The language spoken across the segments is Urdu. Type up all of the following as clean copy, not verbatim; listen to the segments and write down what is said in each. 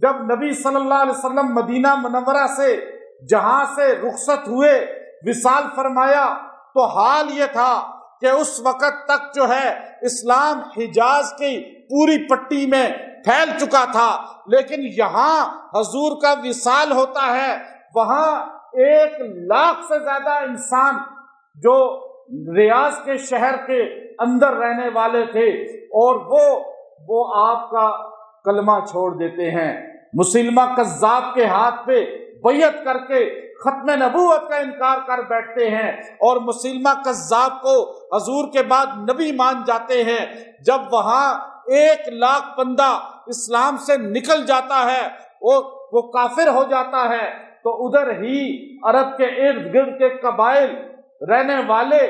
جب نبی صلی اللہ علیہ وسلم مدینہ منورہ سے جہاں سے رخصت ہوئے، وصال فرمایا، تو حال یہ تھا کہ اس وقت تک جو ہے اسلام حجاز کی پوری پٹی میں پھیل چکا تھا، لیکن یہاں حضور کا وصال ہوتا ہے، وہاں 1,00,000 سے زیادہ انسان جو ریاض کے شہر کے اندر رہنے والے تھے، اور وہ آپ کا کلمہ چھوڑ دیتے ہیں، مسلمہ کذاب کے ہاتھ پہ بیعت کر کے ختم نبوت کا انکار کر بیٹھتے ہیں، اور مسلمہ کذاب کو حضور کے بعد نبی مان جاتے ہیں۔ جب وہاں 1,00,000 بندہ اسلام سے نکل جاتا ہے، وہ کافر ہو جاتا ہے، تو ادھر ہی عرب کے ارد گرد کے قبائل رہنے والے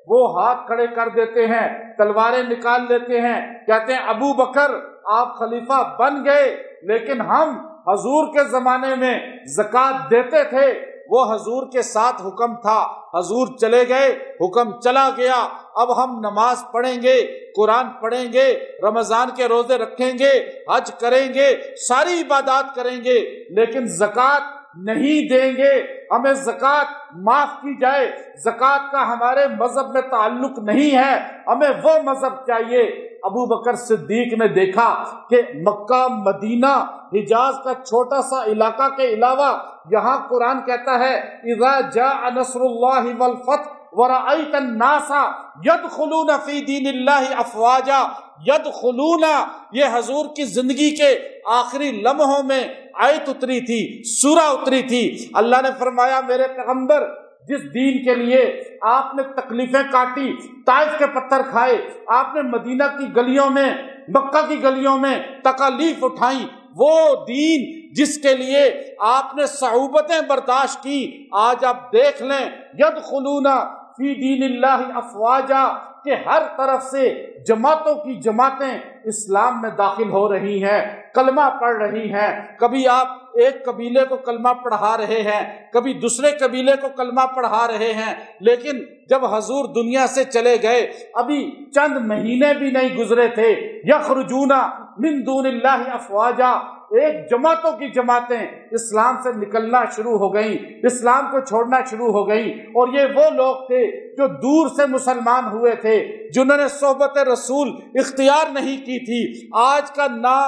وہ ہاتھ کھڑے کر دیتے ہیں، تلواریں نکال لیتے ہیں، کہتے ہیں ابو بکر آپ خلیفہ بن گئے، لیکن ہم حضور کے زمانے میں زکوٰۃ دیتے تھے، وہ حضور کے ساتھ حکم تھا، حضور چلے گئے، حکم چلا گیا، اب ہم نماز پڑھیں گے، قرآن پڑھیں گے، رمضان کے روزے رکھیں گے، حج کریں گے، ساری عبادات کریں گے، لیکن زکوٰۃ نہیں دیں گے، ہمیں زکوٰۃ معاف کی جائے، زکوٰۃ کا ہمارے مذہب میں تعلق نہیں ہے، ہمیں وہ مذہب چاہیے۔ ابو بکر صدیق نے دیکھا کہ مکہ مدینہ حجاز کا چھوٹا سا علاقہ کے علاوہ یہاں قرآن کہتا ہے اذا جاء نصر اللہ والفتح ورأیت الناس یدخلون فی دین اللہ افواجا، یدخلون، یہ حضور کی زندگی کے آخری لمحوں میں آیت اتری تھی، سورہ اتری تھی۔ اللہ نے فرمایا میرے پیغمبر جس دین کے لیے آپ نے تکلیفیں کاٹی، طائف کے پتھر کھائے، آپ نے مدینہ کی گلیوں میں، مکہ کی گلیوں میں تکالیف اٹھائیں، وہ دین جس کے لیے آپ نے صعوبتیں برداشت کی، آج آپ دیکھ لیں یدخلون فی دین اللہ افواجا، کہ ہر طرف سے جماعتوں کی جماعتیں اسلام میں داخل ہو رہی ہیں، کلمہ پڑھ رہی ہیں۔ کبھی آپ ایک قبیلے کو کلمہ پڑھا رہے ہیں، کبھی دوسرے قبیلے کو کلمہ پڑھا رہے ہیں، لیکن جب حضور دنیا سے چلے گئے ابھی چند مہینے بھی نہیں گزرے تھے، یخرجون من دون اللہ افواجا، ایک جماعتوں کی جماعتیں اسلام سے نکلنا شروع ہو گئیں، اسلام کو چھوڑنا شروع ہو گئیں، اور یہ وہ لوگ تھے جو دور سے مسلمان ہوئے تھے، جنہوں نے صحبت رسول اختیار نہیں کی تھی۔ آج کا نا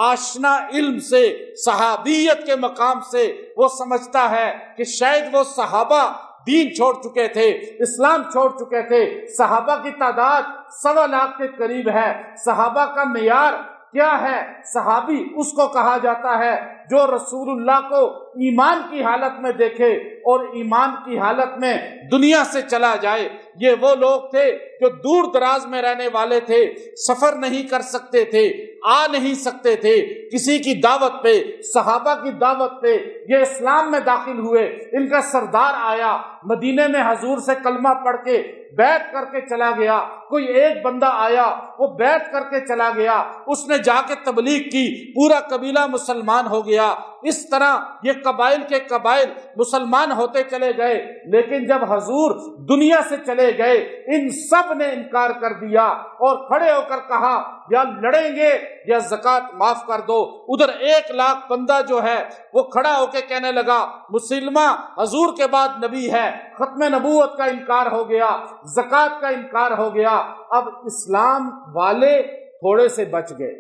آشنا علم سے، صحابیت کے مقام سے وہ سمجھتا ہے کہ شاید وہ صحابہ دین چھوڑ چکے تھے، اسلام چھوڑ چکے تھے۔ صحابہ کی تعداد 1.25 کے قریب ہے۔ صحابہ کا معیار کیا ہے؟ صحابی اس کو کہا جاتا ہے جو رسول اللہ کو ایمان کی حالت میں دیکھے اور ایمان کی حالت میں دنیا سے چلا جائے۔ یہ وہ لوگ تھے جو دور دراز میں رہنے والے تھے، سفر نہیں کر سکتے تھے، آ نہیں سکتے تھے کسی کی دعوت پہ، صحابہ کی دعوت پہ یہ اسلام میں داخل ہوئے۔ ان کا سردار آیا، مدینے میں حضور سے کلمہ پڑھ کے بیعت کر کے چلا گیا۔ کوئی ایک بندہ آیا، وہ بیعت کر کے چلا گیا، اس نے جا کے تبلیغ کی، پورا قبیلہ مسلمان ہو گیا۔ اس طرح یہ قبائل کے قبائل مسلمان ہوتے چلے گئے، لیکن جب حضور دنیا سے چلے گئے ان سب نے انکار کر دیا اور کھڑے ہو کر کہا یا لڑیں گے یا زکوٰۃ معاف کر دو۔ ادھر 1,00,000 بندہ جو ہے وہ کھڑا ہو کے کہنے لگا مسلمہ حضور کے بعد نبی ہے، ختم نبوت کا انکار ہو گیا، زکوٰۃ کا انکار ہو گیا۔ اب اسلام والے تھوڑے سے بچ گئے،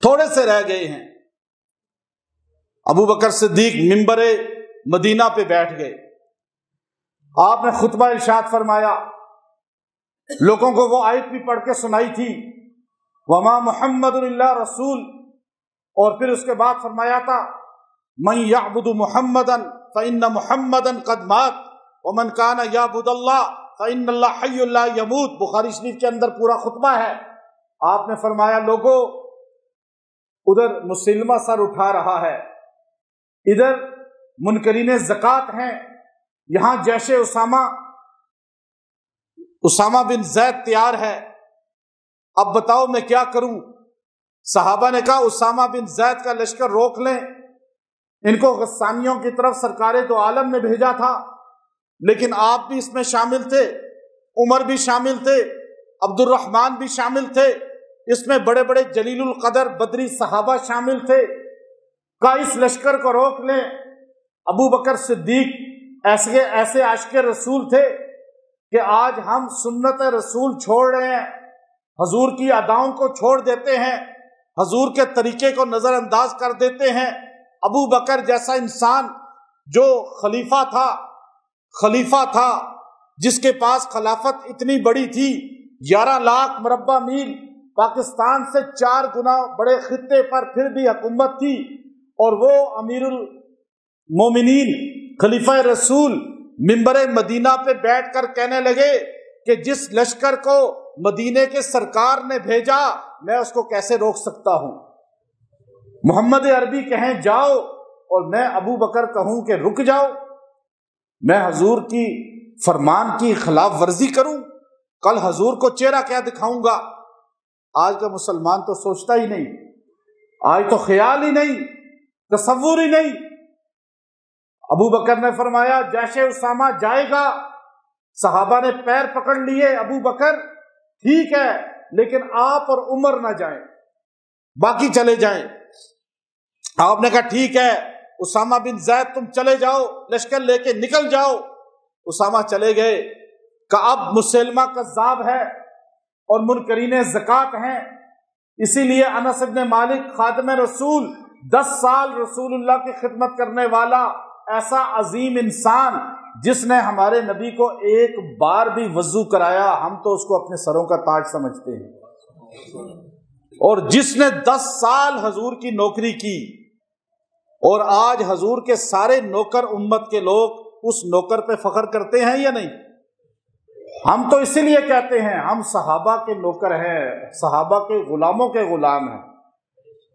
تھوڑے سے رہ گئے ہیں۔ ابو بکر صدیق ممبر مدینہ پہ بیٹھ گئے، آپ نے خطبہ ارشاد فرمایا، لوگوں کو وہ آیت بھی پڑھ کے سنائی تھی وما محمد الا رسول، اور پھر اس کے بعد فرمایا تھا من یعبد محمدا فإن محمدا قد مات ومن کان یعبد اللہ فإن اللہ حی لا یموت۔ بخاری شریف کے اندر پورا خطبہ ہے۔ آپ نے فرمایا لوگوں، ادھر مسلمہ سر اٹھا رہا ہے، ادھر منکرین زکوٰۃ ہیں، یہاں جیش اسامہ بن زید تیار ہے، اب بتاؤ میں کیا کروں؟ صحابہ نے کہا اسامہ بن زید کا لشکر روک لیں، ان کو غسانیوں کی طرف سرکار دو عالم نے بھیجا تھا، لیکن آپ بھی اس میں شامل تھے، عمر بھی شامل تھے، عبد الرحمن بھی شامل تھے، اس میں بڑے بڑے جلیل القدر بدری صحابہ شامل تھے، کہ اس لشکر کو روک لیں۔ ابو بکر صدیق ایسے عاشق رسول تھے کہ آج ہم سنت رسول چھوڑ رہے ہیں، حضور کی اداؤں کو چھوڑ دیتے ہیں، حضور کے طریقے کو نظر انداز کر دیتے ہیں۔ ابو بکر جیسا انسان جو خلیفہ تھا جس کے پاس خلافت اتنی بڑی تھی، 11 لاکھ مربع میل، پاکستان سے 4 گنا بڑے خطے پر پھر بھی حکومت تھی، اور وہ امیر المومنین خلیفہ رسول منبر مدینہ پہ بیٹھ کر کہنے لگے کہ جس لشکر کو مدینے کے سرکار نے بھیجا میں اس کو کیسے روک سکتا ہوں؟ محمد عربی کہیں جاؤ اور میں ابو بکر کہوں کہ رک جاؤ، میں حضور کی فرمان کی خلاف ورزی کروں؟ کل حضور کو چہرہ کیا دکھاؤں گا؟ آج کا مسلمان تو سوچتا ہی نہیں، آج تو خیال ہی نہیں، تصور ہی نہیں۔ ابو بکر نے فرمایا جیش اسامہ جائے گا۔ صحابہ نے پیر پکڑ لیے، ابو بکر ٹھیک ہے لیکن آپ اور عمر نہ جائیں، باقی چلے جائیں۔ آپ نے کہا ٹھیک ہے اسامہ بن زید تم چلے جاؤ، لشکر لے کے نکل جاؤ۔ اسامہ چلے گئے کہ اب مسلمہ کذاب ہے اور منکرین زکوٰۃ ہیں، اسی لیے انس بن مالک خادم رسول 10 سال رسول اللہ کی خدمت کرنے والا ایسا عظیم انسان جس نے ہمارے نبی کو ایک بار بھی وضو کرایا، ہم تو اس کو اپنے سروں کا تاج سمجھتے ہیں، اور جس نے 10 سال حضور کی نوکری کی، اور آج حضور کے سارے نوکر امت کے لوگ اس نوکر پہ فخر کرتے ہیں یا نہیں؟ ہم تو اسی لیے کہتے ہیں ہم صحابہ کے نوکر ہیں، صحابہ کے غلاموں کے غلام ہیں،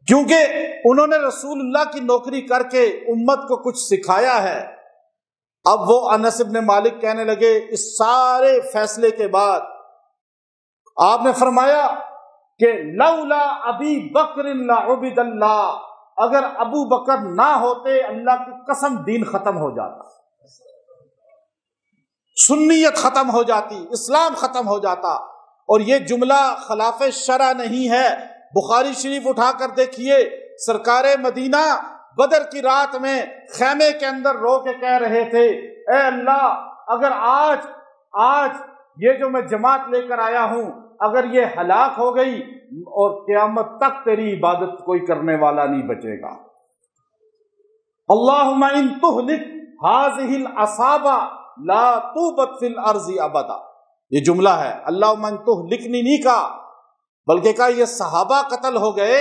کیونکہ انہوں نے رسول اللہ کی نوکری کر کے امت کو کچھ سکھایا ہے۔ اب وہ انس بن مالک کہنے لگے اس سارے فیصلے کے بعد آپ نے فرمایا کہ لولا ابی بکر لعبد اللہ، اگر ابو بکر نہ ہوتے اللہ کی قسم دین ختم ہو جاتا، سنیت ختم ہو جاتی، اسلام ختم ہو جاتا۔ اور یہ جملہ خلاف شرع نہیں ہے، بخاری شریف اٹھا کر دیکھیے، سرکار مدینہ بدر کی رات میں خیمے کے اندر رو کے کہہ رہے تھے اے اللہ اگر آج یہ جو میں جماعت لے کر آیا ہوں اگر یہ ہلاک ہو گئی اور قیامت تک تیری عبادت کوئی کرنے والا نہیں بچے گا، اللہم ان تہلک ہذہ العصابہ لا توبت فی الارض ابدا، یہ جملہ ہے۔ اللہم ان تہلکنی نہیں کہا بلکہ کہا یہ صحابہ قتل ہو گئے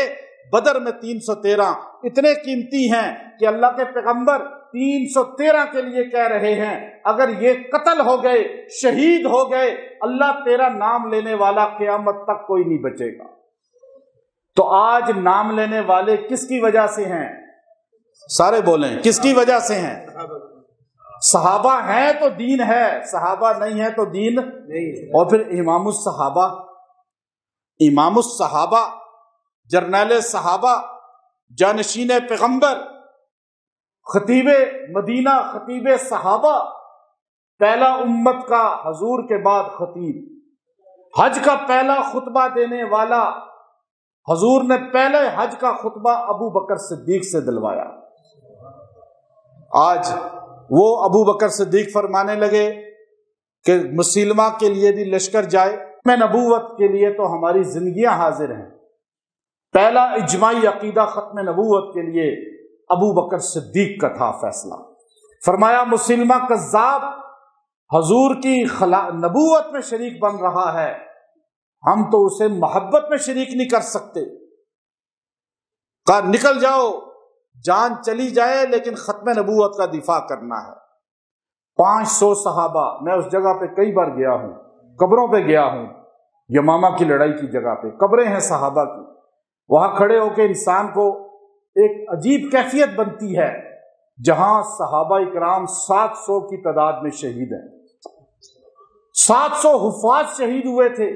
بدر میں 313 اتنے قیمتی ہیں کہ اللہ کے پیغمبر 313 کے لیے کہہ رہے ہیں اگر یہ قتل ہو گئے شہید ہو گئے اللہ تیرا نام لینے والا قیامت تک کوئی نہیں بچے گا۔ تو آج نام لینے والے کس کی وجہ سے ہیں؟ سارے بولیں کس کی وجہ سے ہیں؟ صحابہ ہیں تو دین ہے، صحابہ نہیں ہے تو دین نہیں۔ اور پھر امام الصحابہ جرنیل صحابہ جانشین پیغمبر خطیب مدینہ خطیب صحابہ پہلا امت کا حضور کے بعد خطیب، حج کا پہلا خطبہ دینے والا، حضور نے پہلے حج کا خطبہ ابو بکر صدیق سے دلوایا۔ آج وہ ابو بکر صدیق فرمانے لگے کہ مسلمہ کے لیے بھی لشکر جائے، میں نبوت کے لیے تو ہماری زندگیاں حاضر ہیں۔ پہلا اجماعی عقیدہ ختم نبوت کے لیے ابو بکر صدیق کا تھا فیصلہ۔ فرمایا مسلمہ کذاب حضور کی نبوت میں شریک بن رہا ہے، ہم تو اسے محبت میں شریک نہیں کر سکتے۔ کہا نکل جاؤ، جان چلی جائے لیکن ختم نبوت کا دفاع کرنا ہے۔ 500 صحابہ، میں اس جگہ پہ کئی بار گیا ہوں، قبروں پہ گیا ہوں، یمامہ کی لڑائی کی جگہ پہ قبریں ہیں صحابہ کی، وہاں کھڑے ہو کے انسان کو ایک عجیب کیفیت بنتی ہے جہاں صحابہ اکرام 700 کی تعداد میں شہید ہیں، 700 حفاظ شہید ہوئے تھے۔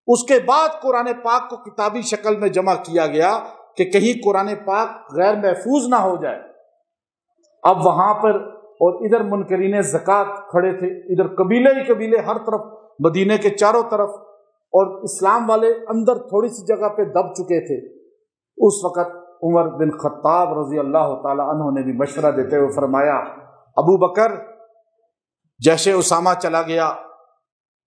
اس کے بعد قرآن پاک کو کتابی شکل میں جمع کیا گیا کہ کہیں قرآن پاک غیر محفوظ نہ ہو جائے۔ اب وہاں پر اور ادھر منکرین زکوٰۃ کھڑے تھے، ادھر قبیلے ہی قبیلے ہر طرف، مدینے کے چاروں طرف اور اسلام والے اندر تھوڑی سی جگہ پہ دب چکے تھے، اس وقت عمر بن خطاب رضی اللہ تعالی عنہ نے بھی مشورہ دیتے ہوئے فرمایا، ابو بکر، جیش اسامہ چلا گیا،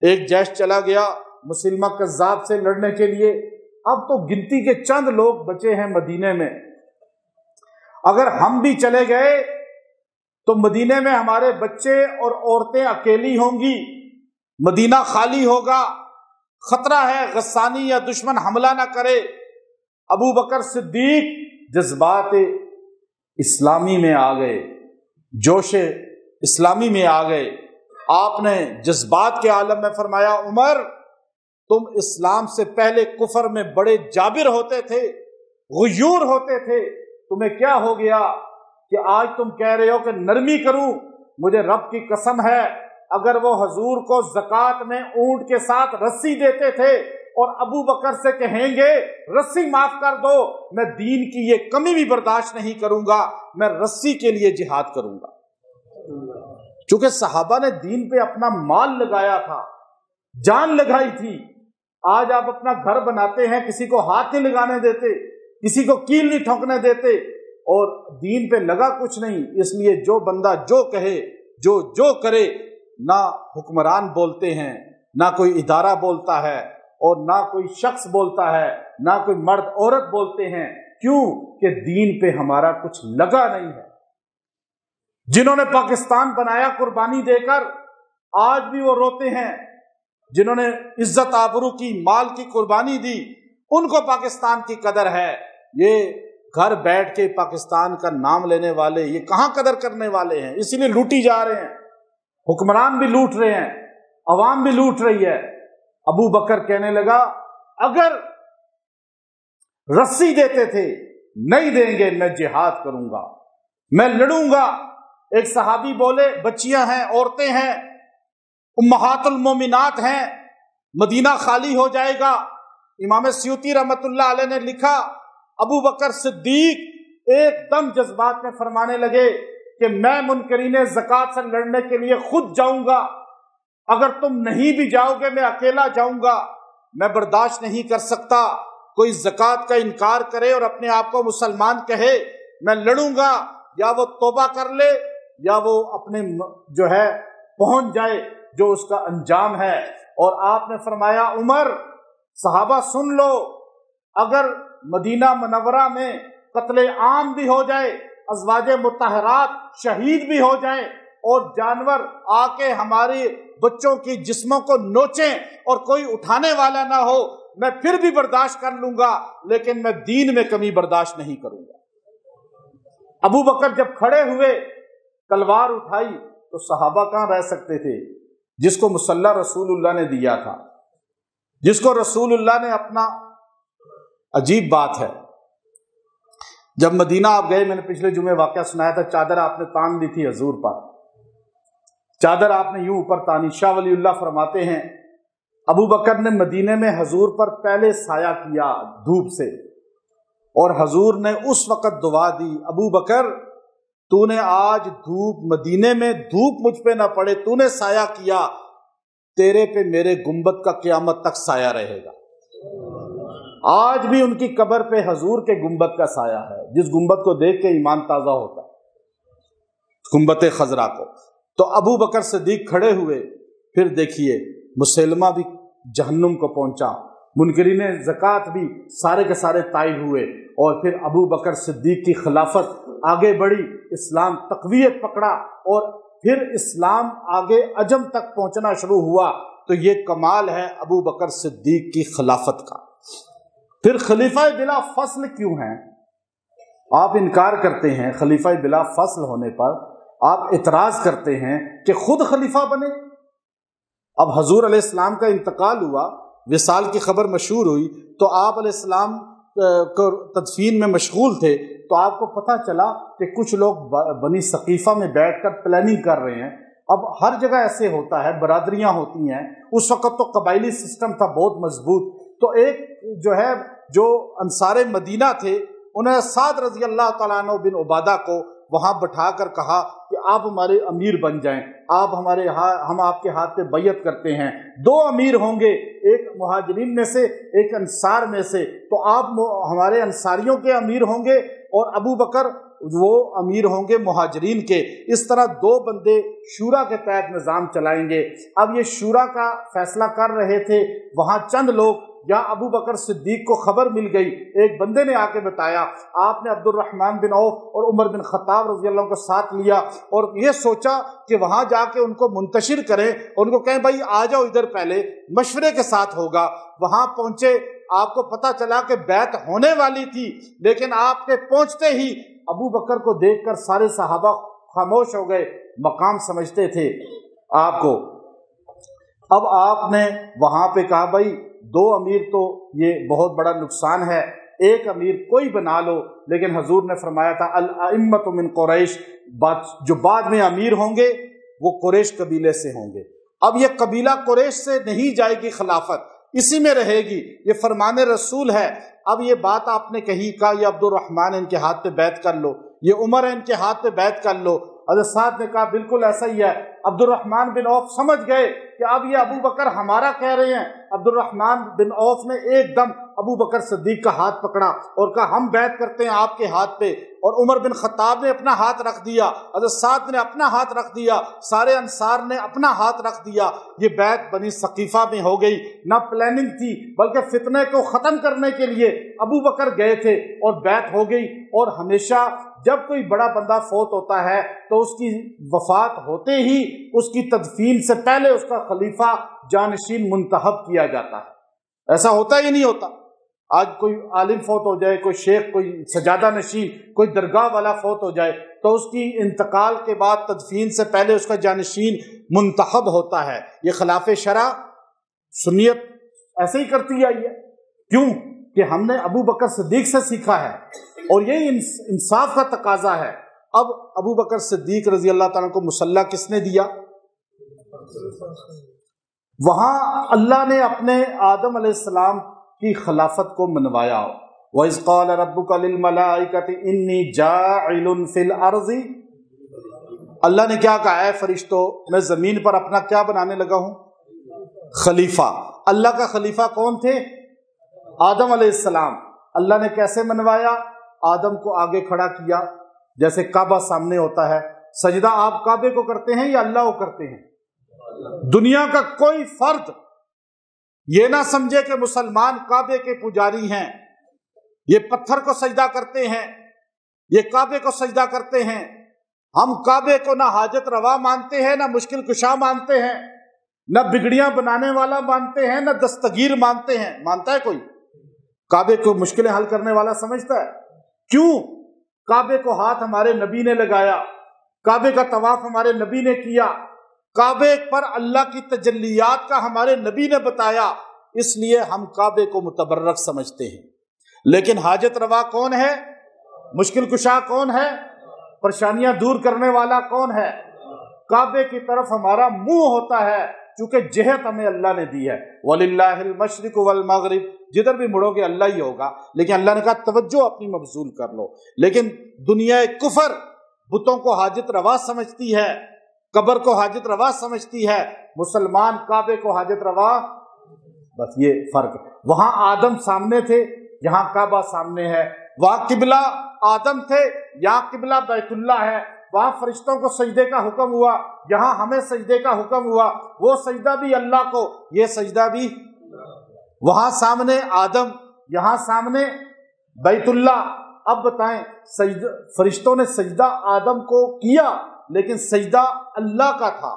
ایک جیش چلا گیا مسلمہ کذاب سے لڑنے کے لیے، اب تو گنتی کے چند لوگ بچے ہیں مدینے میں، اگر ہم بھی چلے گئے تو مدینے میں ہمارے بچے اور عورتیں اکیلی ہوں گی، مدینہ خالی ہوگا، خطرہ ہے غسانی یا دشمن حملہ نہ کرے۔ ابو بکر صدیق جذبات اسلامی میں آ گئے، جوش اسلامی میں آ گئے، آپ نے جذبات کے عالم میں فرمایا، عمر تم اسلام سے پہلے کفر میں بڑے جابر ہوتے تھے، غیور ہوتے تھے، تمہیں کیا ہو گیا کہ آج تم کہہ رہے ہو کہ نرمی کروں؟ مجھے رب کی قسم ہے، اگر وہ حضور کو زکوٰۃ میں اونٹ کے ساتھ رسی دیتے تھے اور ابو بکر سے کہیں گے رسی معاف کر دو، میں دین کی یہ کمی بھی برداشت نہیں کروں گا، میں رسی کے لیے جہاد کروں گا۔ چونکہ صحابہ نے دین پہ اپنا مال لگایا تھا، جان لگائی تھی۔ آج آپ اپنا گھر بناتے ہیں، کسی کو ہاتھ نہیں لگانے دیتے، کسی کو کیل نہیں ٹھونکنے دیتے، اور دین پہ لگا کچھ نہیں۔ اس لیے جو بندہ جو کہے، جو کرے، نہ حکمران بولتے ہیں، نہ کوئی ادارہ بولتا ہے، اور نہ کوئی شخص بولتا ہے، نہ کوئی مرد عورت بولتے ہیں۔ کیوں کہ دین پہ ہمارا کچھ لگا نہیں ہے۔ جنہوں نے پاکستان بنایا قربانی دے کر، آج بھی وہ روتے ہیں۔ جنہوں نے عزت آبرو کی، مال کی قربانی دی، ان کو پاکستان کی قدر ہے۔ یہ گھر بیٹھ کے پاکستان کا نام لینے والے یہ کہاں قدر کرنے والے ہیں؟ اسی لیے لوٹی جا رہے ہیں، حکمران بھی لوٹ رہے ہیں، عوام بھی لوٹ رہی ہے۔ ابو بکر کہنے لگا، اگر رسی دیتے تھے، نہیں دیں گے، میں جہاد کروں گا، میں لڑوں گا۔ ایک صحابی بولے، بچیاں ہیں، عورتیں ہیں، امہات المومنات ہیں، مدینہ خالی ہو جائے گا۔ امام سیوطی رحمت اللہ علیہ نے لکھا، ابو بکر صدیق ایک دم جذبات میں فرمانے لگے کہ میں منکرین زکوٰۃ سے لڑنے کے لیے خود جاؤں گا، اگر تم نہیں بھی جاؤ گے میں اکیلا جاؤں گا، میں برداشت نہیں کر سکتا کوئی زکوٰۃ کا انکار کرے اور اپنے آپ کو مسلمان کہے، میں لڑوں گا، یا وہ توبہ کر لے یا وہ اپنے جو ہے پہنچ جائے جو اس کا انجام ہے۔ اور آپ نے فرمایا، عمر، صحابہ سن لو، اگر مدینہ منورہ میں قتل عام بھی ہو جائے، ازواج مطہرات شہید بھی ہو جائیں، اور جانور آ کے ہماری بچوں کی جسموں کو نوچیں اور کوئی اٹھانے والا نہ ہو، میں پھر بھی برداشت کر لوں گا، لیکن میں دین میں کمی برداشت نہیں کروں گا۔ ابو بکر جب کھڑے ہوئے، تلوار اٹھائی، تو صحابہ کہاں رہ سکتے تھے؟ جس کو مصلی رسول اللہ نے دیا تھا، جس کو رسول اللہ نے اپنا، عجیب بات ہے، جب مدینہ آپ گئے، میں نے پچھلے جمعے واقعہ سنایا تھا، چادر آپ نے تان دی تھی حضور پر، چادر آپ نے یوں اوپر تانی۔ شاہ ولی اللہ فرماتے ہیں، ابو بکر نے مدینے میں حضور پر پہلے سایہ کیا دھوپ سے، اور حضور نے اس وقت دعا دی، ابو بکر تو نے آج دھوپ، مدینے میں دھوپ مجھ پہ نہ پڑے، تو نے سایہ کیا، تیرے پہ میرے گنبد کا قیامت تک سایہ رہے گا۔ آج بھی ان کی قبر پہ حضور کے گنبد کا سایہ ہے، جس گنبد کو دیکھ کے ایمان تازہ ہوتا ہے، گنبد خضرا کو۔ تو ابو بکر صدیق کھڑے ہوئے، پھر دیکھیے مسلمہ بھی جہنم کو پہنچا، منکرین زکوٰۃ بھی سارے کے سارے طائب ہوئے، اور پھر ابو بکر صدیق کی خلافت آگے بڑھی، اسلام تقویت پکڑا، اور پھر اسلام آگے عجم تک پہنچنا شروع ہوا۔ تو یہ کمال ہے ابو بکر صدیق کی خلافت کا۔ پھر خلیفہ بلا فصل کیوں ہیں؟ آپ انکار کرتے ہیں خلیفہ بلا فصل ہونے پر، آپ اعتراض کرتے ہیں کہ خود خلیفہ بنے۔ اب حضور علیہ السلام کا انتقال ہوا، وصال کی خبر مشہور ہوئی، تو آپ علیہ السلام کو تدفین میں مشغول تھے، تو آپ کو پتہ چلا کہ کچھ لوگ بنی ثقیفہ میں بیٹھ کر پلاننگ کر رہے ہیں۔ اب ہر جگہ ایسے ہوتا ہے، برادریاں ہوتی ہیں، اس وقت تو قبائلی سسٹم تھا بہت مضبوط۔ تو ایک جو انصار مدینہ تھے، انہیں سعد رضی اللہ تعالیٰ عنہ بن عبادہ کو وہاں بٹھا کر کہا کہ آپ ہمارے امیر بن جائیں، ہم آپ کے ہاتھ پہ بیعت کرتے ہیں۔ 2 امیر ہوں گے، ایک مہاجرین میں سے ایک انصار میں سے، تو آپ ہمارے انصاریوں کے امیر ہوں گے اور ابو بکر وہ امیر ہوں گے مہاجرین کے۔ اس طرح 2 بندے شورا کے تحت نظام چلائیں گے۔ اب یہ شورا کا فیصلہ کر رہے تھے، وہاں چند لوگ یا ابو بکر صدیق کو خبر مل گئی، ایک بندے نے آ کے بتایا، آپ نے عبد الرحمن بن عوف اور عمر بن خطاب رضی اللہ عنہ کو ساتھ لیا اور یہ سوچا کہ وہاں جا کے ان کو منتشر کریں، ان کو کہیں بھائی آ جاؤ ادھر، پہلے مشورے کے ساتھ ہوگا۔ وہاں پہنچے، آپ کو پتہ چلا کہ بیعت ہونے والی تھی، لیکن آپ کے پہنچتے ہی ابو بکر کو دیکھ کر سارے صحابہ خاموش ہو گئے، مقام سمجھتے تھے آپ کو۔ اب آپ نے وہاں پہ کہا بھائی 2 امیر تو یہ بہت بڑا نقصان ہے، ایک امیر کوئی بنا لو، لیکن حضور نے فرمایا تھا الائمۃ من قریش، جو بعد میں امیر ہوں گے وہ قریش قبیلے سے ہوں گے۔ اب یہ قبیلہ قریش سے نہیں جائے گی، خلافت اسی میں رہے گی، یہ فرمان رسول ہے۔ اب یہ بات آپ نے کہی، کہا یہ عبد الرحمن ان کے ہاتھ پہ بیعت کر لو، یہ عمر ان کے ہاتھ پہ بیعت کر لو۔ حضرت سعد نے کہا بالکل ایسا ہی ہے۔ عبد الرحمن بن عوف سمجھ گئے کہ اب یہ ابو بکر ہمارا کہہ رہے ہیں۔ عبد الرحمن بن عوف نے ایک دم ابو بکر صدیق کا ہاتھ پکڑا اور کہا ہم بیعت کرتے ہیں آپ کے ہاتھ پہ، اور عمر بن خطاب نے اپنا ہاتھ رکھ دیا، حضرت سعد نے اپنا ہاتھ رکھ دیا، سارے انصار نے اپنا ہاتھ رکھ دیا۔ یہ بیعت بنی ثقیفہ میں ہو گئی، نہ پلاننگ تھی بلکہ فتنے کو ختم کرنے کے لیے ابو بکر گئے تھے اور بیعت ہو گئی۔ اور ہمیشہ جب کوئی بڑا بندہ فوت ہوتا ہے تو اس کی وفات ہوتے ہی اس کی تدفین سے پہلے اس کا خلیفہ جانشین منتخب کیا جاتا ہے۔ ایسا ہوتا ہی نہیں ہوتا۔ آج کوئی عالم فوت ہو جائے، کوئی شیخ، کوئی سجادہ نشین، کوئی درگاہ والا فوت ہو جائے تو اس کی انتقال کے بعد تدفین سے پہلے اس کا جانشین منتخب ہوتا ہے۔ یہ خلاف شرع سنیت ایسے ہی کرتی آئی ہے۔ کیوں کہ ہم نے ابو بکر صدیق سے سیکھا ہے اور یہی انصاف کا تقاضا ہے۔ اب ابو بکر صدیق رضی اللہ تعالیٰ کو مسلح کس نے دیا؟ وہاں اللہ نے اپنے آدم علیہ السلام کی خلافت کو منوایا۔ وَإِذْ قَالَ رَبُّكَ لِلْمَلَائِكَةِ إِنِّي جَاعِلٌ فِي الْأَرْضِ، اللہ نے کیا کہا؟ اے فرشتوں، میں زمین پر اپنا کیا بنانے لگا ہوں؟ خلیفہ۔ اللہ کا خلیفہ کون تھے؟ آدم علیہ السلام۔ اللہ نے کیسے منوایا؟ آدم کو آگے کھڑا کیا، جیسے کعبہ سامنے ہوتا ہے۔ سجدہ آپ کعبے کو کرتے ہیں یا اللہ کو کرتے ہیں؟ دنیا کا کوئی فرد یہ نہ سمجھے کہ مسلمان کعبے کے پجاری ہیں، یہ پتھر کو سجدہ کرتے ہیں، یہ کعبے کو سجدہ کرتے ہیں۔ ہم کعبے کو نہ حاجت روا مانتے ہیں، نہ مشکل کشا مانتے ہیں، نہ بگڑیاں بنانے والا مانتے ہیں، نہ دستگیر مانتے ہیں۔ مانتا ہے کوئی کعبے کو مشکلیں حل کرنے والا سمجھتا ہے؟ کیوں؟ کعبے کو ہاتھ ہمارے نبی نے لگایا، کعبے کا طواف ہمارے نبی نے کیا، کعبے پر اللہ کی تجلیات کا ہمارے نبی نے بتایا، اس لیے ہم کعبے کو متبرک سمجھتے ہیں۔ لیکن حاجت روا کون ہے؟ مشکل کشا کون ہے؟ پریشانیاں دور کرنے والا کون ہے؟ کعبے کی طرف ہمارا منہ ہوتا ہے، چونکہ جہت ہمیں اللہ نے دی ہے۔ وَلِلَّهِ الْمَشْرِقُ وَالْمَغْرِبُ، جدھر بھی مڑو گے اللہ ہی ہوگا۔ لیکن اللہ نے کہا توجہ اپنی مبذول کر لو۔ لیکن دنیا کفر بتوں کو حاجت روا سمجھتی ہے، قبر کو حاجت روا سمجھتی ہے، مسلمان کعبے کو حاجت روا۔ بس یہ فرق ہے۔ وہاں آدم سامنے تھے، یہاں کعبہ سامنے ہے۔ وہاں قبلہ آدم تھے، یہاں قبلہ بیت اللہ ہے۔ وہاں فرشتوں کو سجدے کا حکم ہوا، یہاں ہمیں سجدے کا حکم ہوا۔ وہ سجدہ بھی اللہ کو، یہ سجدہ بھی۔ وہاں سامنے آدم، یہاں سامنے بیت اللہ۔ اب بتائیں، فرشتوں نے سجدہ آدم کو کیا لیکن سجدہ اللہ کا تھا۔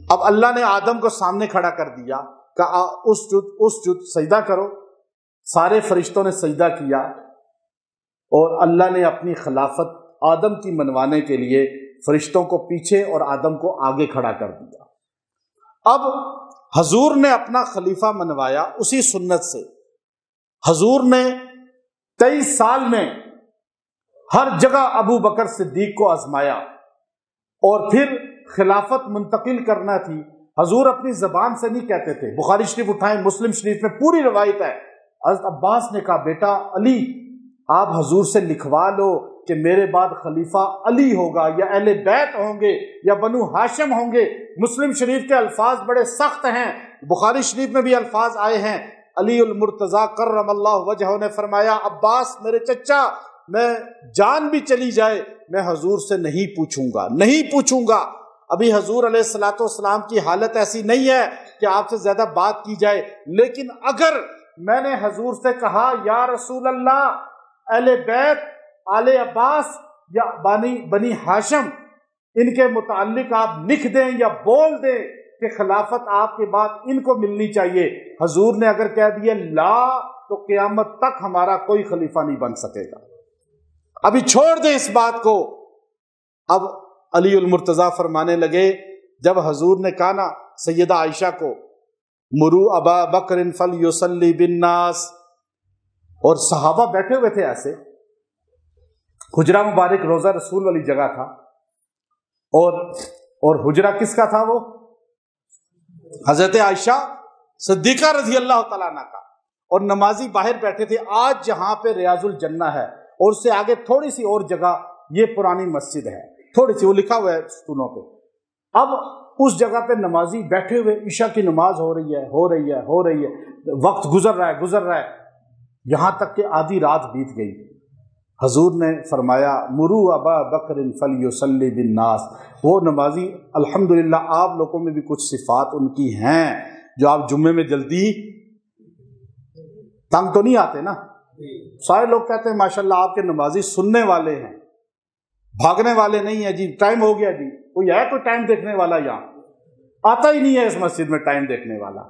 اب اللہ نے آدم کو سامنے کھڑا کر دیا، کہا اسجد سجدہ کرو۔ سارے فرشتوں نے سجدہ کیا اور اللہ نے اپنی خلافت آدم کی منوانے کے لیے فرشتوں کو پیچھے اور آدم کو آگے کھڑا کر دیا۔ اب حضور نے اپنا خلیفہ منوایا اسی سنت سے۔ حضور نے 23 سال میں ہر جگہ ابو بکر صدیق کو آزمایا، اور پھر خلافت منتقل کرنا تھی۔ حضور اپنی زبان سے نہیں کہتے تھے۔ بخاری شریف اٹھائیں، مسلم شریف میں پوری روایت ہے۔ حضرت عباس نے کہا بیٹا علی، آپ حضور سے لکھوا لو کہ میرے بعد خلیفہ علی ہوگا یا اہل بیت ہوں گے یا بنو ہاشم ہوں گے۔ مسلم شریف کے الفاظ بڑے سخت ہیں، بخاری شریف میں بھی الفاظ آئے ہیں۔ علی المرتضیٰ کرم اللہ وجہہ نے فرمایا، عباس میرے چچا، میں جان بھی چلی جائے میں حضور سے نہیں پوچھوں گا۔ ابھی حضور علیہ الصلوۃ والسلام کی حالت ایسی نہیں ہے کہ آپ سے زیادہ بات کی جائے، لیکن اگر میں نے حضور سے کہا یا رسول اللہ اہل بیت آل عباس یا بنی ہاشم ان کے متعلق آپ لکھ دیں یا بول دیں کہ خلافت آپ کے بعد ان کو ملنی چاہیے، حضور نے اگر کہہ دیا لا تو قیامت تک ہمارا کوئی خلیفہ نہیں بن سکے گا۔ ابھی چھوڑ دیں اس بات کو۔ اب علی المرتضیٰ فرمانے لگے، جب حضور نے کہا نا سیدہ عائشہ کو مرو ابا بکر فلیصلی بالناس، اور صحابہ بیٹھے ہوئے تھے ایسے، حجرہ مبارک روضہ رسول والی جگہ تھا، اور حجرہ کس کا تھا؟ وہ حضرت عائشہ صدیقہ رضی اللہ تعالیٰ عنہ کا، اور نمازی باہر بیٹھے تھے۔ آج جہاں پہ ریاض الجنہ ہے اور اس سے آگے تھوڑی سی اور جگہ یہ پرانی مسجد ہے، تھوڑی سی، وہ لکھا ہوا ہے ستونوں پہ۔ اب اس جگہ پہ نمازی بیٹھے ہوئے، عشاء کی نماز ہو رہی ہے، وقت گزر رہا ہے، یہاں تک کہ آدھی رات بیت گئی۔ حضور نے فرمایا مرو ابا بکر فلیصلی بالناس۔ وہ نمازی الحمدللہ آپ لوگوں میں بھی کچھ صفات ان کی ہیں جو آپ جمعے میں جلدی تنگ تو نہیں آتے نا۔ سارے لوگ کہتے ہیں ماشاءاللہ آپ کے نمازی سننے والے ہیں، بھاگنے والے نہیں ہیں، جی ٹائم ہو گیا، جی کوئی ہے کوئی ٹائم دیکھنے والا؟ یہاں آتا ہی نہیں ہے اس مسجد میں ٹائم دیکھنے والا،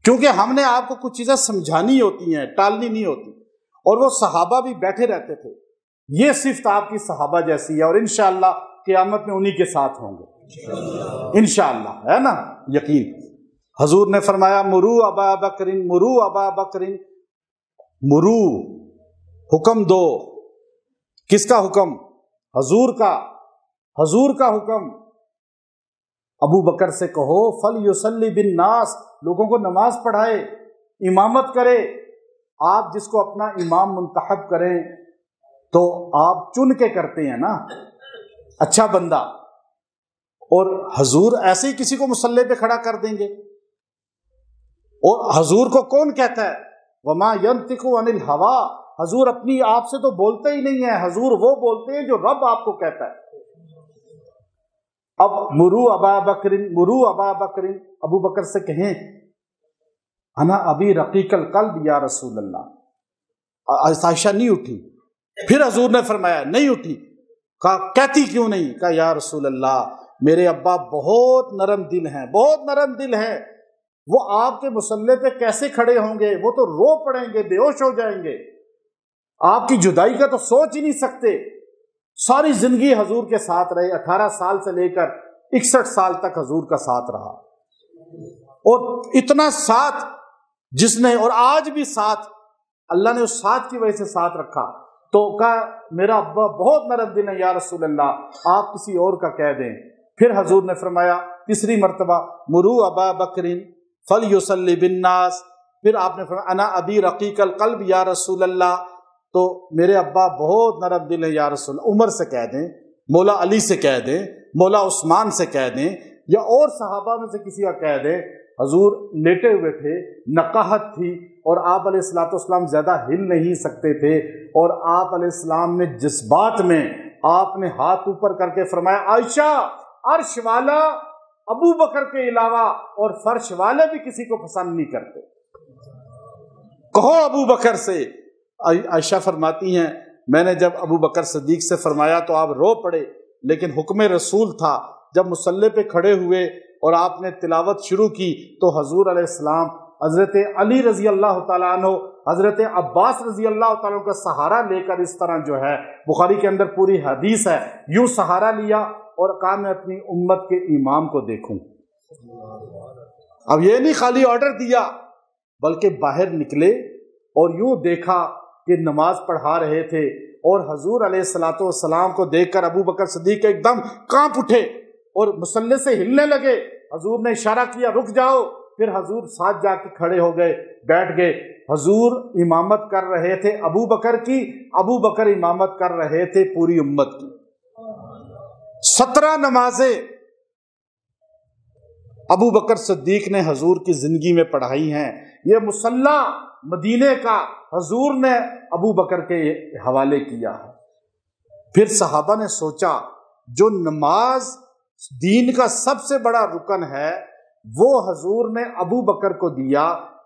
کیونکہ ہم نے آپ کو کچھ چیزیں سمجھانی ہوتی ہیں، ٹالنی نہیں ہوتی۔ اور وہ صحابہ بھی بیٹھے رہتے تھے۔ یہ صفت آپ کی صحابہ جیسی ہے، اور انشاءاللہ قیامت میں انہی کے ساتھ ہوں گے انشاءاللہ، ہے نا یقین۔ حضور نے فرمایا مرو ابا بکر، مرو حکم دو، کس کا حکم؟ حضور کا حکم۔ ابو بکر سے کہو فلیصلی بالناس، لوگوں کو نماز پڑھائے، امامت کرے۔ آپ جس کو اپنا امام منتخب کریں تو آپ چن کے کرتے ہیں نا، اچھا بندہ، اور حضور ایسے ہی کسی کو مصلی پہ کھڑا کر دیں گے؟ اور حضور کو کون کہتا ہے وما ینطق عن الہوا؟ حضور اپنی آپ سے تو بولتے ہی نہیں ہیں، حضور وہ بولتے ہیں جو رب آپ کو کہتا ہے۔ اب مرو ابا بکر، ابو بکر سے کہیں انا ابی رقیق القلب یا رسول اللہ۔ عائشہ نہیں اٹھی، پھر حضور نے فرمایا نہیں اٹھی، کہا کہتی کیوں نہیں؟ کہا یا رسول اللہ میرے ابا بہت نرم دل ہیں، وہ آپ کے مصلی پہ کیسے کھڑے ہوں گے؟ وہ تو رو پڑیں گے، بے ہوش ہو جائیں گے، آپ کی جدائی کا تو سوچ ہی نہیں سکتے۔ ساری زندگی حضور کے ساتھ رہے، 18 سال سے لے کر 61 سال تک حضور کا ساتھ رہا، اور اتنا ساتھ جس نے، اور آج بھی ساتھ، اللہ نے اس ساتھ کی وجہ سے ساتھ رکھا۔ تو کہا میرا ابا بہت نرم دل ہے یا رسول اللہ، آپ کسی اور کا کہہ دیں۔ پھر حضور نے فرمایا تیسری مرتبہ مرو ابا بکر فلیصلی بالناس، پھر آپ نے فرمایا انا ابی رقیق القلب یا رسول اللہ، تو میرے ابا بہت نرم دل ہے یا رسول اللہ۔ عمر سے کہہ دیں، مولا علی سے کہہ دیں، مولا عثمان سے کہہ دیں، یا اور صحابہ میں سے کسی کا کہہ دیں۔ حضور لیٹے ہوئے تھے، نقاہت تھی، اور آپ علیہ الصلوۃ والسلام زیادہ ہل نہیں سکتے تھے، اور آپ علیہ السلام نے جس بات میں آپ نے ہاتھ اوپر کر کے فرمایا عائشہ عرش والا ابو بکر کے علاوہ اور فرش والے بھی کسی کو پسند نہیں کرتے، کہو ابو بکر سے۔ عائشہ فرماتی ہیں میں نے جب ابو بکر صدیق سے فرمایا تو آپ رو پڑے، لیکن حکم رسول تھا۔ جب مصلی پہ کھڑے ہوئے اور آپ نے تلاوت شروع کی تو حضور علیہ السلام حضرت علی رضی اللہ تعالیٰ عنہ، حضرت عباس رضی اللہ تعالیٰ عنہ کا سہارا لے کر، اس طرح جو ہے بخاری کے اندر پوری حدیث ہے، یوں سہارا لیا اور کہا میں اپنی امت کے امام کو دیکھوں۔ اب یہ نہیں خالی آرڈر دیا، بلکہ باہر نکلے اور یوں دیکھا کہ نماز پڑھا رہے تھے، اور حضور علیہ الصلوۃ والسلام کو دیکھ کر ابو بکر صدیق ایک دم کانپ اٹھے اور مصلی سے ہلنے لگے۔ حضور نے اشارہ کیا رک جاؤ، پھر حضور ساتھ جا کے کھڑے ہو گئے، بیٹھ گئے۔ حضور امامت کر رہے تھے ابو بکر کی، ابو بکر امامت کر رہے تھے پوری امت کی۔ 17 نمازیں ابو بکر صدیق نے حضور کی زندگی میں پڑھائی ہیں۔ یہ مصلی مدینے کا حضور نے ابو بکر کے حوالے کیا ہے۔ پھر صحابہ نے سوچا جو نماز دین کا سب سے بڑا رکن ہے وہ حضور نے ابو بکر کو دیا،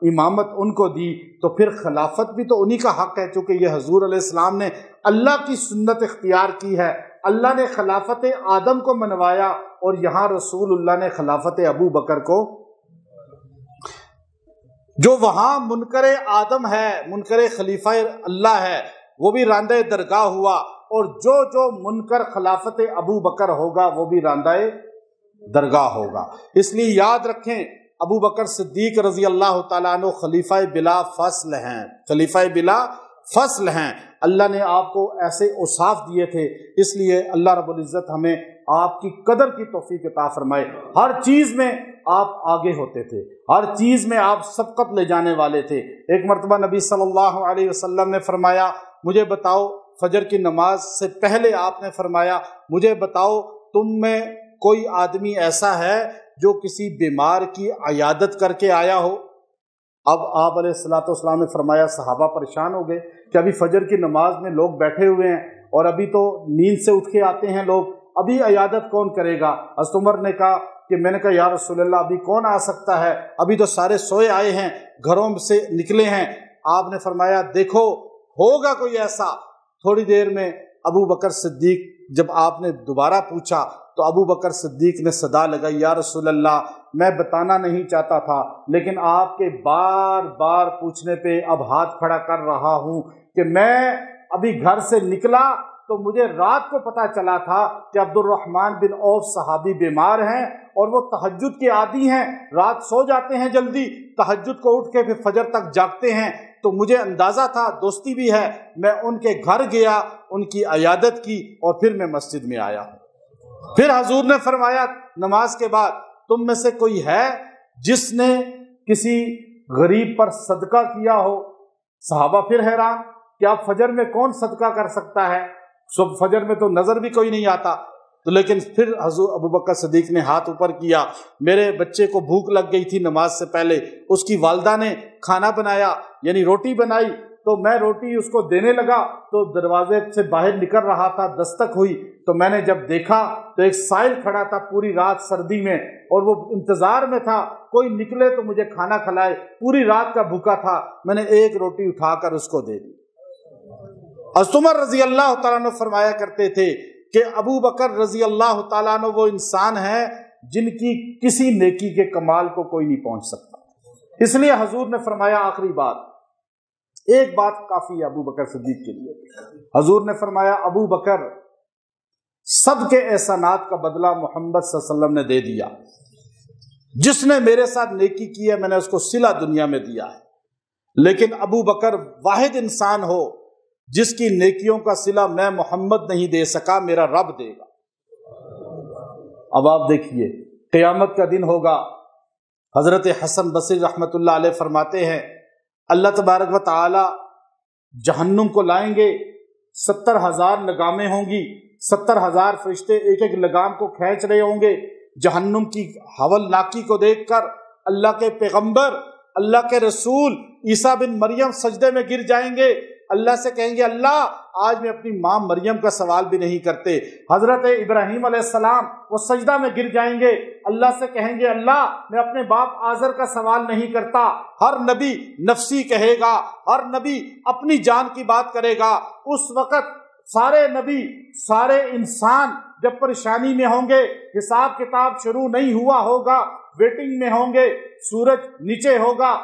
امامت ان کو دی، تو پھر خلافت بھی تو انہی کا حق ہے، چونکہ یہ حضور علیہ السلام نے اللہ کی سنت اختیار کی ہے۔ اللہ نے خلافت آدم کو منوایا اور یہاں رسول اللہ نے خلافت ابو بکر کو۔ جو وہاں منکر آدم ہے، منکر خلیفہ اللہ ہے، وہ بھی راندہ درگاہ ہوا، اور جو منکر خلافت ابو بکر ہوگا وہ بھی راندہ درگاہ ہوگا۔ اس لیے یاد رکھیں ابو بکر صدیق رضی اللہ تعالیٰ عنہ خلیفہ بلا فصل ہیں، خلیفہ بلا فصل ہیں۔ اللہ نے آپ کو ایسے اوصاف دیے تھے، اس لیے اللہ رب العزت ہمیں آپ کی قدر کی توفیق عطا فرمائے۔ ہر چیز میں آپ آگے ہوتے تھے، ہر چیز میں آپ سبقت لے جانے والے تھے۔ ایک مرتبہ نبی صلی اللہ علیہ وسلم نے فرمایا مجھے بتاؤ، فجر کی نماز سے پہلے آپ نے فرمایا مجھے بتاؤ تم میں کوئی آدمی ایسا ہے جو کسی بیمار کی عیادت کر کے آیا ہو؟ اب آپ علیہ الصلوۃ والسلام نے فرمایا، صحابہ پریشان ہو گئے کہ ابھی فجر کی نماز میں لوگ بیٹھے ہوئے ہیں اور ابھی تو نیند سے اٹھ کے آتے ہیں لوگ، ابھی عیادت کون کرے گا؟ حضرت عمر نے کہا کہ میں نے کہا یا رسول اللہ ابھی کون آ سکتا ہے، ابھی تو سارے سوئے آئے ہیں، گھروں سے نکلے ہیں۔ آپ نے فرمایا دیکھو ہوگا کوئی ایسا۔ تھوڑی دیر میں ابو بکر صدیق، جب آپ نے دوبارہ پوچھا تو ابو بکر صدیق نے صدا لگائی، یا رسول اللہ میں بتانا نہیں چاہتا تھا لیکن آپ کے بار بار پوچھنے پہ اب ہاتھ کھڑا کر رہا ہوں کہ میں ابھی گھر سے نکلا تو مجھے رات کو پتا چلا تھا کہ عبد الرحمن بن عوف صحابی بیمار ہیں اور وہ تہجد کے عادی ہیں، رات سو جاتے ہیں جلدی، تہجد کو اٹھ کے پھر فجر تک جاگتے ہیں، تو مجھے اندازہ تھا دوستی بھی ہے، میں ان کے گھر گیا، ان کی عیادت کی اور پھر میں مسجد میں آیا۔ پھر حضور نے فرمایا نماز کے بعد تم میں سے کوئی ہے جس نے کسی غریب پر صدقہ کیا ہو؟ صحابہ پھر حیران کہ اب فجر میں کون صدقہ کر سکتا ہے، صبح فجر میں تو نظر بھی کوئی نہیں آتا، تو لیکن پھر حضور ابو بکر صدیق نے ہاتھ اوپر کیا، میرے بچے کو بھوک لگ گئی تھی نماز سے پہلے، اس کی والدہ نے کھانا بنایا یعنی روٹی بنائی، تو میں روٹی اس کو دینے لگا تو دروازے سے باہر نکل رہا تھا، دستک ہوئی تو میں نے جب دیکھا تو ایک سائل کھڑا تھا پوری رات سردی میں اور وہ انتظار میں تھا کوئی نکلے تو مجھے کھانا کھلائے، پوری رات کا بھوکا تھا، میں نے ایک روٹی اٹھا کر اس کو دے دی۔ حضرت عمر رضی اللہ تعالیٰ عنہ فرمایا کرتے تھے کہ ابو بکر رضی اللہ تعالیٰ عنہ وہ انسان ہیں جن کی کسی نیکی کے کمال کو کوئی نہیں پہنچ سکتا۔ اس لیے حضور نے فرمایا آخری بات، ایک بات کافی ہے ابو بکر صدیق کے لیے، حضور نے فرمایا ابو بکر سب کے احسانات کا بدلہ محمد صلی اللہ علیہ وسلم نے دے دیا، جس نے میرے ساتھ نیکی کی ہے میں نے اس کو صلہ دنیا میں دیا ہے، لیکن ابو بکر واحد انسان ہو جس کی نیکیوں کا صلہ میں محمد نہیں دے سکا، میرا رب دے گا۔ اب آپ دیکھیے قیامت کا دن ہوگا، حضرت حسن بصری رحمت اللہ علیہ فرماتے ہیں اللہ تبارک و تعالی جہنم کو لائیں گے، 70,000 لگامیں ہوں گی، 70,000 فرشتے ایک ایک لگام کو کھینچ رہے ہوں گے۔ جہنم کی ہولناکی کو دیکھ کر اللہ کے پیغمبر، اللہ کے رسول عیسیٰ بن مریم سجدے میں گر جائیں گے، اللہ سے کہیں گے اللہ آج میں اپنی ماں مریم کا سوال بھی نہیں کرتے۔ حضرت ابراہیم علیہ السلام وہ سجدہ میں گر جائیں گے، اللہ سے کہیں گے اللہ میں اپنے باپ آزر کا سوال نہیں کرتا۔ ہر نبی نفسی کہے گا، ہر نبی اپنی جان کی بات کرے گا۔ اس وقت سارے نبی، سارے انسان جب پریشانی میں ہوں گے، حساب کتاب شروع نہیں ہوا ہوگا، ویٹنگ میں ہوں گے، سورج نیچے ہوگا،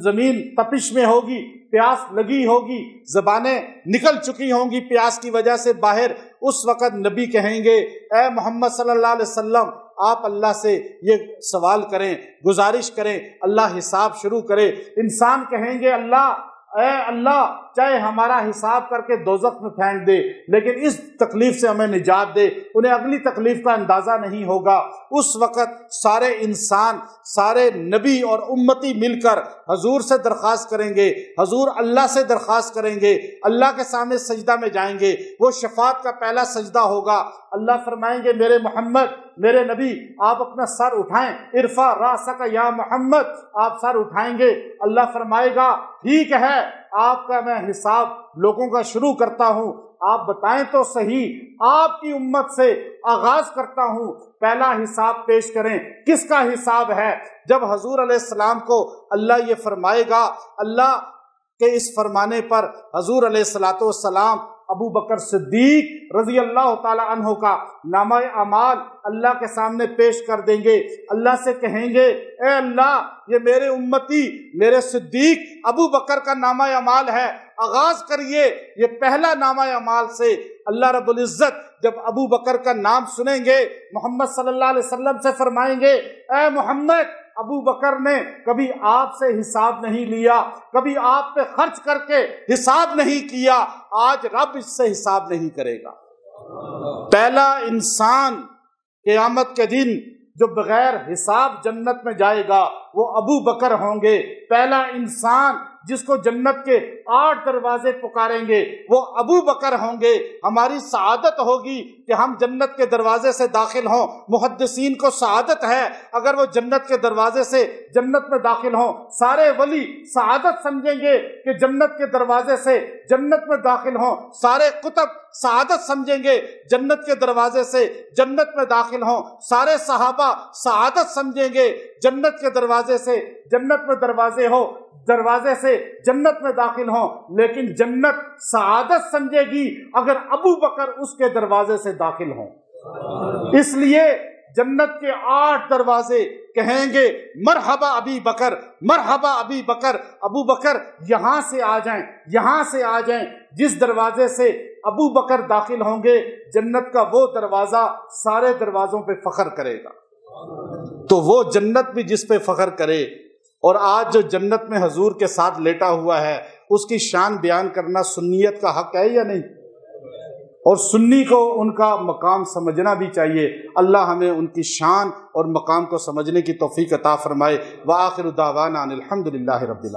زمین تپش میں ہوگی، پیاس لگی ہوگی، زبانیں نکل چکی ہوں گی پیاس کی وجہ سے باہر، اس وقت نبی کہیں گے اے محمد صلی اللہ علیہ وسلم آپ اللہ سے یہ سوال کریں، گزارش کریں، اللہ حساب شروع کرے۔ انسان کہیں گے اللہ اے اللہ چاہے ہمارا حساب کر کے دوزخ میں پھینک دے لیکن اس تکلیف سے ہمیں نجات دے، انہیں اگلی تکلیف کا اندازہ نہیں ہوگا۔ اس وقت سارے انسان، سارے نبی اور امتی مل کر حضور سے درخواست کریں گے، حضور اللہ سے درخواست کریں گے، اللہ کے سامنے سجدہ میں جائیں گے، وہ شفاعت کا پہلا سجدہ ہوگا۔ اللہ فرمائیں گے میرے محمد، میرے نبی آپ اپنا سر اٹھائیں، ارفع راسک یا محمد، آپ سر اٹھائیں گے۔ اللہ فرمائے گا ٹھیک ہے، آپ کا میں حساب لوگوں کا شروع کرتا ہوں، آپ بتائیں تو صحیح، آپ کی امت سے آغاز کرتا ہوں، پہلا حساب پیش کریں۔ کس کا حساب ہے؟ جب حضور علیہ السلام کو اللہ یہ فرمائے گا، اللہ کے اس فرمانے پر حضور علیہ السلام ابو بکر صدیق رضی اللہ تعالی عنہ کا نامہ اعمال اللہ کے سامنے پیش کر دیں گے۔ اللہ سے کہیں گے اے اللہ یہ میرے امتی، میرے صدیق ابو بکر کا نامہ اعمال ہے، آغاز کریے یہ پہلا نامہ اعمال سے۔ اللہ رب العزت جب ابو بکر کا نام سنیں گے، محمد صلی اللہ علیہ وسلم سے فرمائیں گے اے محمد، ابو بکر نے کبھی آپ سے حساب نہیں لیا، کبھی آپ پہ خرچ کر کے حساب نہیں کیا، آج رب اس سے حساب نہیں کرے گا۔ پہلا انسان قیامت کے دن جو بغیر حساب جنت میں جائے گا وہ ابو بکر ہوں گے۔ پہلا انسان جس کو جنت کے 8 دروازے پکاریں گے وہ ابو بکر ہوں گے۔ ہماری سعادت ہوگی کہ ہم جنت کے دروازے سے داخل ہوں۔ محدثین کو سعادت ہے اگر وہ جنت کے دروازے سے جنت میں داخل ہوں۔ سارے ولی سعادت سمجھیں گے کہ جنت کے دروازے سے جنت میں داخل ہوں۔ سارے قطب سعادت سمجھیں گے جنت کے دروازے سے جنت میں داخل ہوں۔ سارے صحابہ سعادت سمجھیں گے جنت کے دروازے سے جنت میں دروازے سے جنت میں داخل ہوں، لیکن جنت سعادت سمجھے گی اگر ابو بکر اس کے دروازے سے داخل ہوں۔ اس لیے جنت کے 8 دروازے کہیں گے مرحبا ابی بکر، مرحبا ابی بکر، ابو بکر یہاں سے آ جائیں، یہاں سے آ جائیں۔ جس دروازے سے ابو بکر داخل ہوں گے جنت کا وہ دروازہ سارے دروازوں پہ فخر کرے گا، تو وہ جنت بھی جس پہ فخر کرے۔ اور آج جو جنت میں حضور کے ساتھ لیٹا ہوا ہے اس کی شان بیان کرنا سنیت کا حق ہے یا نہیں؟ اور سنی کو ان کا مقام سمجھنا بھی چاہیے۔ اللہ ہمیں ان کی شان اور مقام کو سمجھنے کی توفیق عطا فرمائے۔ وآخر دعوانا ان الحمد للہ رب العالمین۔